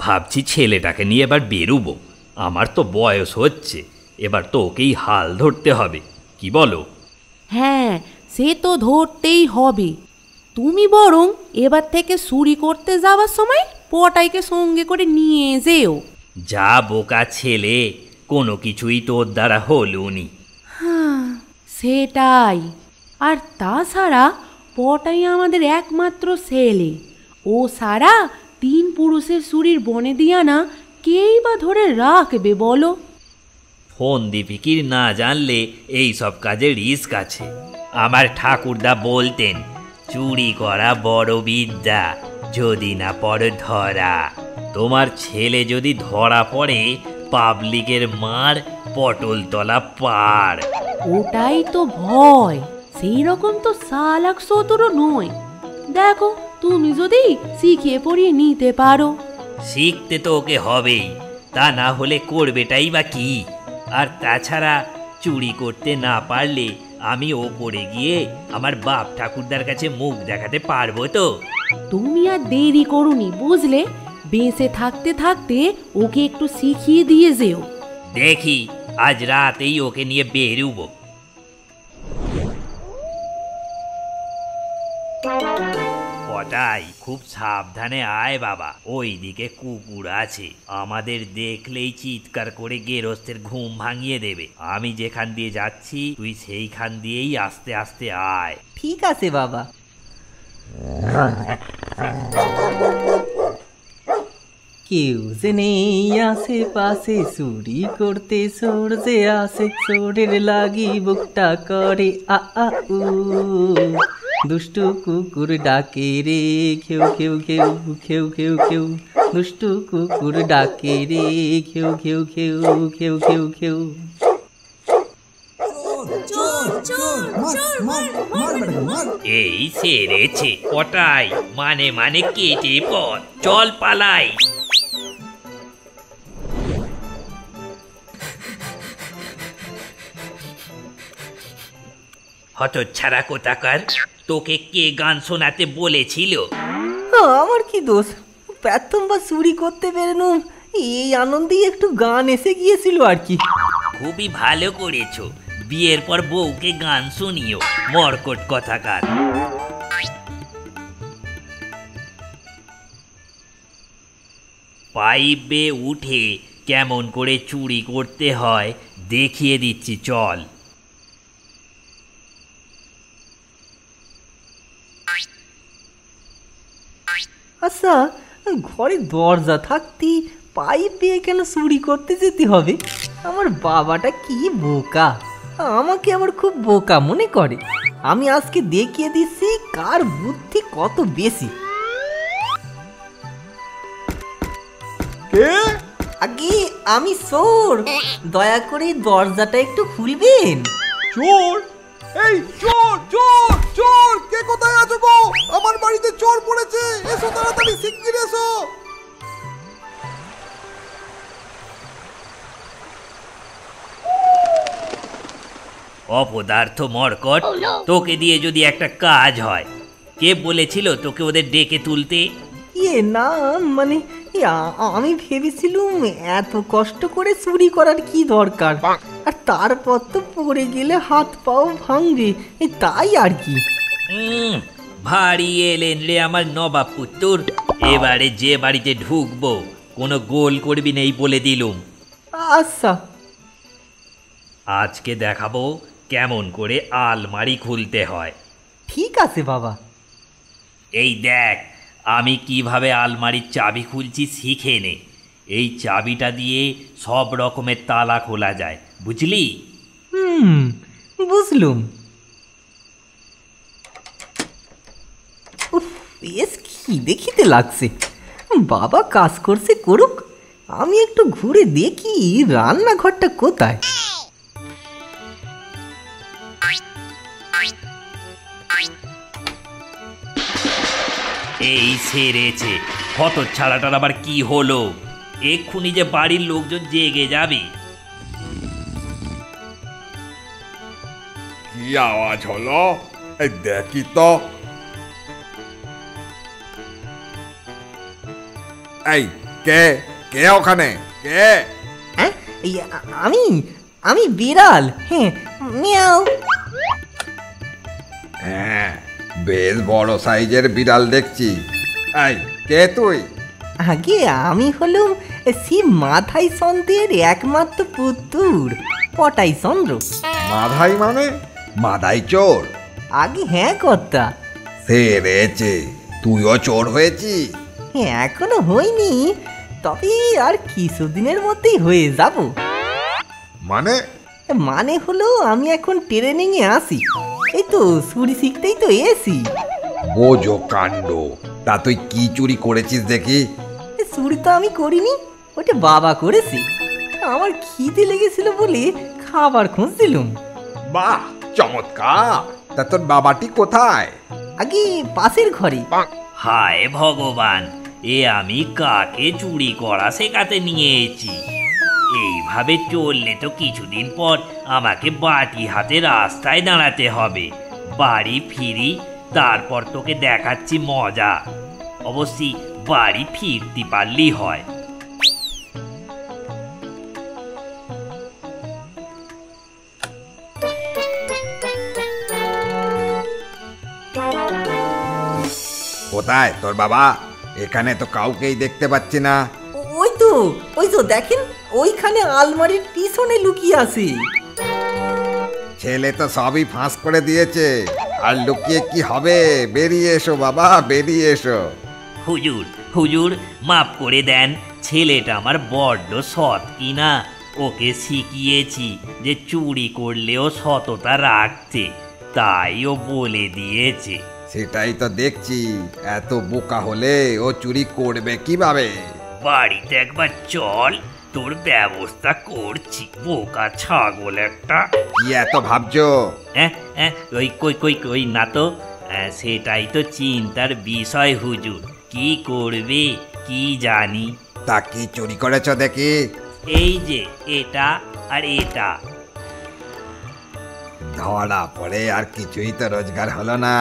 ভাবছি ছেলেটাকে নিয়ে এবার বেরুবো। আমার তো বয়স হচ্ছে, এবার তো ওকেই হাল ধরতে হবে, কি বলো? হ্যাঁ, সে তো ধরতেই হবে। তুমি বরং এবার থেকে চুরি করতে যাওয়ার সময় পটাইকে সঙ্গে করে নিয়ে যেও। যা বোকা ছেলে, কোনো কিছুই তোর দ্বারা হলুনি। হ্যাঁ, সেটাই। আর তাছাড়া পটাই আমাদের একমাত্র ছেলে। ও সারা 3 পুরুষের চুরির বনে দিয়া না কেই বা ধরে রাখবে বলো? ফন্দি ফিকির না জানলে এই সব কাজে রিস্ক আছে। আমার ঠাকুরদা বলতেন, চুরি করা বড় বিদ্যা, যদি না পড়ে ধরা। তোমার ছেলে যদি ধরা পড়ে, পাবলিকের মার পটলতলা পার। ওটাই তো ভয়। সেই রকম তো চালাক চতুরও নয়। দেখো, তুমি যদি শিখিয়ে পড়িয়ে নিতে পারো। শিখতে তো ওকে হবেই, তা না হলে করবেটাই বা কি? আর তাছাড়া চুরি করতে না পারলে আমি ওপরে গিয়ে আমার বাপ ঠাকুরদার কাছে মুখ দেখাতে পারবো তো? তুমি আর দেরি করুনি বুঝলে? বেঁচে থাকতে থাকতে ওকে একটু শিখিয়ে দিয়ে যেও। দেখি আজ রাতেই ওকে নিয়ে বেরুবো। পটাই, খুব সাবধানে আয় বাবা, ওইদিকে কুকুর আছে, আমাদের দেখলেই চিৎকার করে গেরস্তের ঘুম ভাঙিয়ে দেবে। আমি যেখান দিয়ে যাচ্ছি তুই সেইখান দিয়েই আস্তে আস্তে আয়। ঠিক আছে বাবা। কেউ যে নেই আশেপাশে, চুরি করতে চোর যে আসে, চোরের লাগি বুকটা করে আ আ উ। দুষ্টু কুকুর ডাকে রে খেউ খেউ খেউ খেউ খেউ খেউ, দুষ্টু কুকুর ডাকে রে খেউ খেউ খেউ খেউ খেউ খেউ। এই সেরেছে পটাই, মানে মানে কেটে পড়, চল পালাই। হতচ্ছাড়া কোথাকার, তোকে কে গান শোনাতে বলেছিল? আমার কি দোষ? প্রথমবার চুরি করতে বেরোনো, এই আনন্দেই একটু গান এসে গিয়েছিল আর কি। খুবই ভালো করেছো, বিয়ের পর বউকে গান শুনিও, মরকট কথাকার। পাইপে উঠে কেমন করে চুরি করতে হয় দেখিয়ে দিচ্ছি, চল। আচ্ছা, ঘরে দরজা থাকতে পাইপ দিয়ে কেন চুরি করতে যেতে হবে? আমার বাবাটা কি বোকা, আমাকে আবার খুব বোকা মনে করে। আমি আজকে দেখিয়ে দিচ্ছি কার বুদ্ধি কত বেশি। আগে আমি চোর, দয়া করে দরজাটা একটু খুলবেন। চোর? এই চোর চোর চোর, কে কোথায় আছো গো? আমার বাড়িতে চোর পড়েছে, এসো তাড়াতাড়ি, শিগগির এসো। অপদার্থ মরকট, তোকে দিয়ে যদি একটা কাজ হয়, কে বলেছিল তোকে ওদের ডেকে তুলতে? না মানে আমি ভেবেছিলুম এত কষ্ট করে চুরি করার কি দরকার, আর তারপর তো পড়ে গেলে হাত পাও ভাঙবে, তাই আর কি। ভারী এলেন রে আমার নবাব পুত্তর। এবারে যে বাড়িতে ঢুকবো কোনো গোল করবি নেই বলে দিলুম। আচ্ছা। আজকে দেখাবো কেমন করে আলমারি খুলতে হয়। ঠিক আছে বাবা। এই দেখ আমি কিভাবে আলমারির চাবি খুলছি, শিখে নে। এই চাবিটা দিয়ে সব রকমের তালা খোলা যায়, বুঝলি? বুঝলুম। বেশ খিদে খিদে লাগছে, বাবা কাজ করছে করুক, আমি একটু ঘুরে দেখি রান্নাঘরটা কোথায়। এই সেরেছে, হতচ্ছাড়াটার আবার কি হলো? এক্ষুনি যে বাড়ির লোকজন জেগে যাবে। কি আওয়াজ হলো? এই দেখি তো। এই কে কে ওখানে কে? হ্যাঁ আমি আমি বিড়াল, হ্যাঁ মিয়াও। হ্যাঁ, বেশ বড় সাইজের বিড়াল দেখছি। এই কে তুই? আগে আমি হলুম সে মাথায় চন্দ্রের একমাত্র পুত্র পটাই চন্দ্র। মাধাই মানে মাদাই চোর? আগে হ্যাঁ কর্তা। সে রেছে, তুইও চোর হয়েছিস? হ্যাঁ এখনো হয়নি, তবে আর কিছুদিনের মধ্যেই হয়ে যাব। মানে? মানে হলো আমি এখন ট্রেনিং এ আসি, এই তো চুরি শিখতেই তো এসি। বোঝো কাণ্ড। তা তুই কি চুরি করেছিস দেখি? চুরি তো আমি করিনি, ওটা বাবা করেছে। আমার খিদে লেগেছিল বলে খাবার খুঁজছিলুম। বাহ, চমৎকার। তা তোর বাবাটি কোথায়? আগে পাশের ঘরে। হায় ভগবান, এ আমি কাকে চুরি করা শেখাতে নিয়েছি? এইভাবে চললে তো কিছুদিন পর আমাকে বাটি হাতে রাস্তায় দাঁড়াতে হবে। বাড়ি ফিরি, তারপর তোকে দেখাচ্ছি মজা। অবশ্যই বাড়ি ফিরতে পারলেই হয়। কোথায় তোর বাবা? এখানে তো কাউকেই দেখতে পাচ্ছি না। ওই তো দেখেন, ওইখানে আলমারির পিছনে লুকিয়ে আছে। ছেলে তো সবই ফাঁস করে দিয়েছে, আর লুকিয়ে কি হবে? বেরিয়ে এসো বাবা, বেরিয়ে এসো। হুজুর হুজুর, মাফ করে দেন। ছেলেটা আমার বড্ড সৎ কিনা, ওকে শিখিয়েছি যে চুরি করলেও সততা রাখতে, তাই ও বলে দিয়েছে। সেটাই তো দেখছি, এত বোকা হলে ও চুরি করবে কিভাবে? বাড়িতে একবার চল, তোর ব্যবস্থা করছি। বোকা ছাগল একটা। কি এত ভাবছো? কই না তো। সেটাই তো চিন্তার বিষয় হুজুর। কি করবে কি জানি। তা কি চুরি করেছ দেখি? এই যে এটা আর এটা। ধরা পড়ে আর কিছুই তো রোজগার হলো না।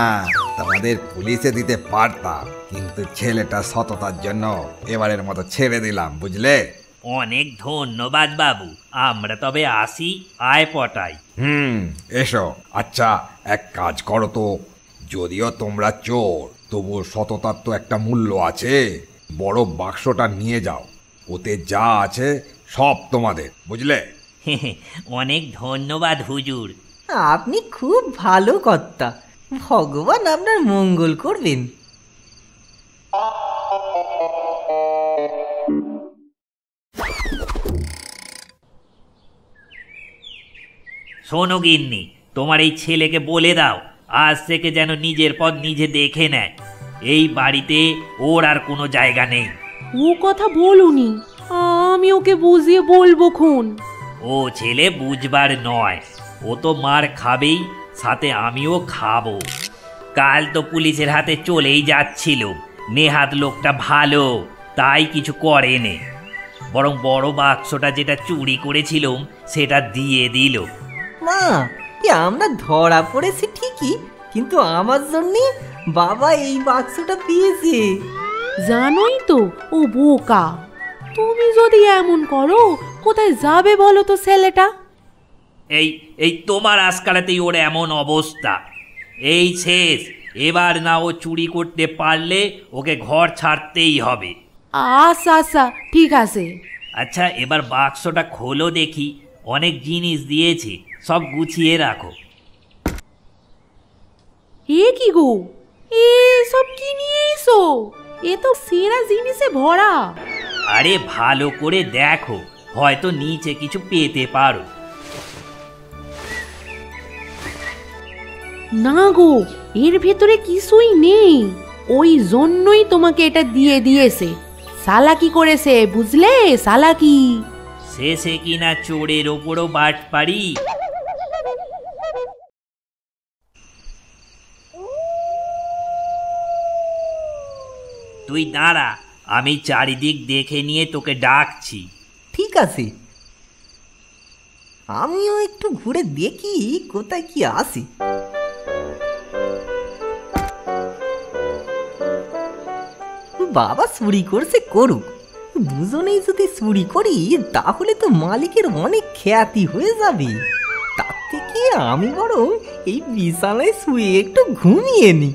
তোমাদের পুলিশে দিতে পারতাম, কিন্তু ছেলেটা সততার জন্য এবারের মতো ছেড়ে দিলাম, বুঝলে? অনেক ধন্যবাদ বাবু, আমরা তবে আসি। আয় পটাই। এসো। আচ্ছা, এক কাজ করো তো, যদিও তোমরা চোর, তবু সততার তো একটা মূল্য আছে। বড় বাক্সটা নিয়ে যাও, ওতে যা আছে সব তোমাদের, বুঝলে? অনেক ধন্যবাদ হুজুর। আপনি খুব ভালো কর্তা, ভগবান আপনার মঙ্গল করবেন। শোনো গিন্নি, তোমার এই ছেলেকে বলে দাও আজ থেকে যেন নিজের পথ নিজে দেখে নেয়। এই বাড়িতে ওর আর কোনো জায়গা নেই। ও কথা বলুনি, আমি ওকে বুঝিয়ে বলবো খুন। ও ছেলে বুঝবার নয়, ও তো মার খাবেই, সাথে আমিও খাবো। কাল তো পুলিশের হাতে চলেই যাচ্ছিল। নেহাত লোকটা ভালো, তাই কিছু করেনি, বরং বড় বাক্সটা যেটা চুরি করেছিলাম সেটা দিয়ে দিল। মা, আমরা ধরা পড়েছি ঠিকই, কিন্তু আমার জন্য বাবা এই বাক্সটা পেয়েছে। জানোই তো ও বোকা। তুমি যদি এমন করো, কোথায় যাবে বলো তো ছেলেটা? এই এই তোমার আজকালাতেই ওর এমন অবস্থা। এই শেষ, এবার না ও চুরি করতে পারলে ওকে ঘর ছাড়তেই হবে। আচ্ছা আচ্ছা, ঠিক আছে। আচ্ছা, এবার বাক্সটা খোলো দেখি, অনেক জিনিস দিয়েছি, সব গুছিয়ে রাখো। এ কি গো, এ সব কি নিয়ে এসো? এ তো সেরা জিনিসে ভরা। আরে ভালো করে দেখো, হয়তো নিচে কিছু পেতে পারো। না গো, এর ভেতরে কিছুই নেই, ওই জন্যই তোমাকে এটা দিয়ে দিয়েছে। সালাকি করেছে, বুঝলে? সালাকি। শেষে কিনা চোরের ওপরও বাট পারি। তুই দাঁড়া, আমি চারিদিক দেখে নিয়ে তোকে ডাকছি। ঠিক আছে, আমিও একটু ঘুরে দেখি কোথায় কি আছে। বাবা চুরি করছে করুক, দুজনেই যদি চুরি করি তাহলে তো মালিকের অনেক খ্যাতি হয়ে যাবে। তার থেকে আমি বরং এই বিছানায় শুয়ে একটু ঘুমিয়ে নি।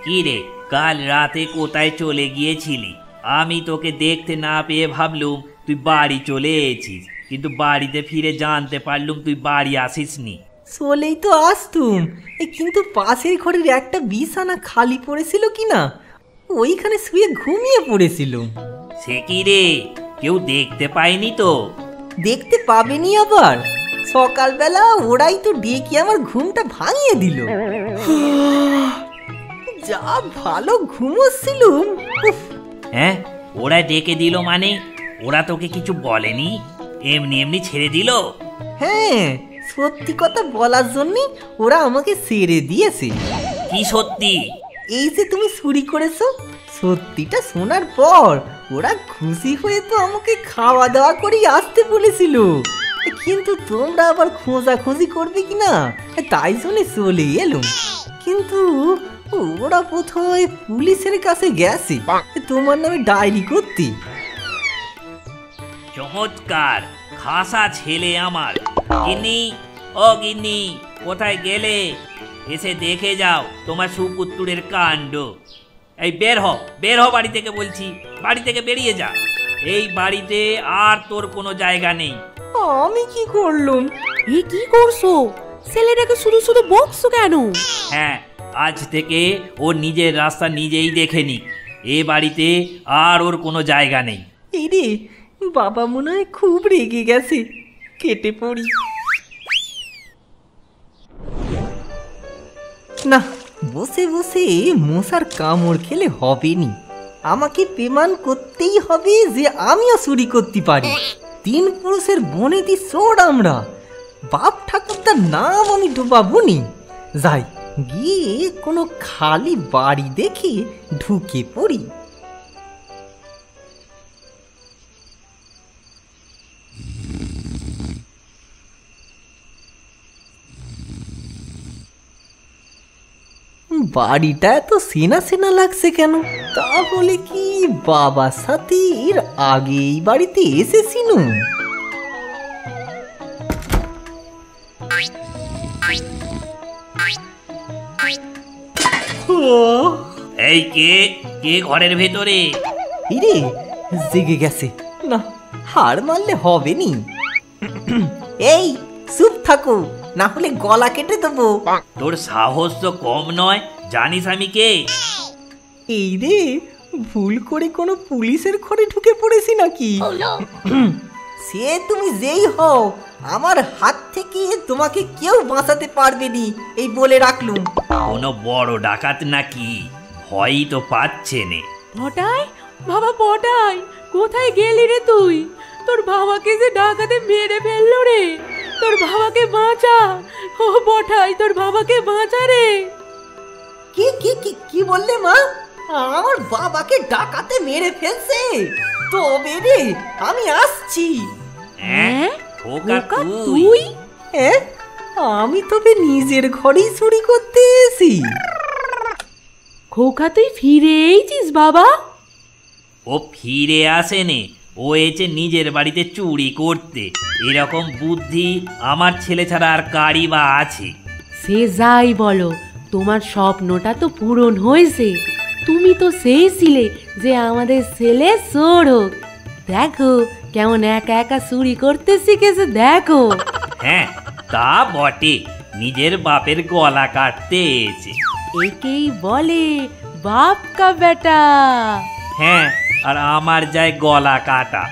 কি রে, কাল রাতে কোথায় চলে গিয়েছিলি? আমি তোকে দেখতে না পেয়ে ভাবলুম তুই বাড়ি চলে এসেছিস, কিন্তু বাড়িতে ফিরে জানতে পারলুম তুই বাড়ি আসিসনি। চলেই তো আসতুম, কিন্তু পাশের ঘরের একটা বিছানা খালি পড়েছিল কিনা, ওইখানে শুয়ে ঘুমিয়ে পড়েছিল। সে কি রে, কেউ দেখতে পায়নি তো? দেখতে পাবেনি আবার? সকালবেলা ওরাই তো ডেকে আমার ঘুমটা ভাঙিয়ে দিল। যা ভালো ঘুমোচ্ছিলুম। হ্যাঁ, ওরা ডেকে দিল মানে? ওরা তোকে কিছু বলেনি, এমনি এমনি ছেড়ে দিল? হ্যাঁ, সত্যি কথা বলার জন্য ওরা আমাকে ছেড়ে দিয়েছে। কি সত্যি? এই যে তুমি চুরি করেছো, সত্যিটা শোনার পর ওরা খুশি হয়ে তো আমাকে খাওয়া দাওয়া করে আসতে বলেছিল, কিন্তু তোমরা আবার খোঁজাখুঁজি করবে কিনা তাই জন্য চলে এলুম। কিন্তু ওরা প্রথমে পুলিশের কাছে গেছে তোমার নামে ডায়েরি করতে। চমৎকার, খাসা ছেলে আমার। গিন্নি, ও গিন্নি, কোথায় গেলে? এসে দেখে যাও তোমার সুপুত্রের কাণ্ড। এই বের হ, বের হ বাড়ি থেকে বলছি, বাড়ি থেকে বেরিয়ে যা। এই বাড়িতে আর তোর কোনো জায়গা নেই। আমি কি করলুম? এ কি করছো? ছেলেটাকে শুধু শুধু বকছো কেন? হ্যাঁ, আজ থেকে ও নিজের রাস্তা নিজেই দেখে নি। এ বাড়িতে আর ওর কোনো জায়গা নেই। এই রে, বাবা মনে হয় খুব রেগে গেছে, কেটে পড়ি। না, বসে বসে মশার কামড় খেলে হবে নি, আমাকে প্রমাণ করতেই হবে যে আমিও চুরি করতে পারি। 3 পুরুষের বনেদি চোর আমরা, বাপ ঠাকুরদার নাম আমি ডোবাবুনি। যাই গিয়ে কোনো খালি বাড়ি দেখে ঢুকে পড়ি। বাড়িটা এত সেনা সেনা লাগছে কেন? তাহলে কি বাবার সাথে এর আগে এই বাড়িতে এসেছিনু? এই কে কে ঘরের ভেতরে? ইরে, জেগে গেছে। না, হার মারলে হবে নি। এই চুপ থাকো, না হলে গলা কেটে দেবো। তোর সাহস তো কম নয়, জানিস আমি কে? এই রে, ভুল করে কোনো পুলিশের ঘরে ঢুকে পড়েছি নাকি? সে তুমি যেই হও, আমার হাত থেকে তোমাকে কেউ বাঁচাতে পারবে নি, এই বলে রাখলুম। কোনো বড় ডাকাত নাকি? ভয়ই তো পাচ্ছে নে। পটাই, বাবা পটাই, কোথায় গেলি রে তুই? তোর বাবাকে যে ডাকাতে মেরে ফেললো রে। তোর বাবাকে বাঁচা, ও পটাই, তোর বাবাকে বাঁচা রে। কি কি কি কি বললে মা? আমার বাবাকে ডাকাতে মেরে ফেলছে? তবে রে, আমি আসছি। হ্যাঁ, খোকা খোকা তুই? তুই? আমি তবে নিজের ঘরেই চুরি করতে এসি। খোকা তুই ফিরে এসেছিস বাবা? ও ফিরে আসেনে, ও এসে নিজের বাড়িতে চুরি করতে। এরকম বুদ্ধি আমার ছেলে ছাড়া আর কারই বা আছে? সে যাই বলো, তোমার স্বপ্নটা তো পূরণ হয়েছে। তুমি তো সেই ছিলে যে আমাদের ছেলে চোর হোক। দেখো কেমন একা একা চুরি করতে শিখেছে, দেখো। হ্যাঁ, তা বটে, নিজের বাপের গলা কাটতে এসে। একেই বলে বাপ কা বেটা। হ্যাঁ, আর আমার যায় গলা কাটা।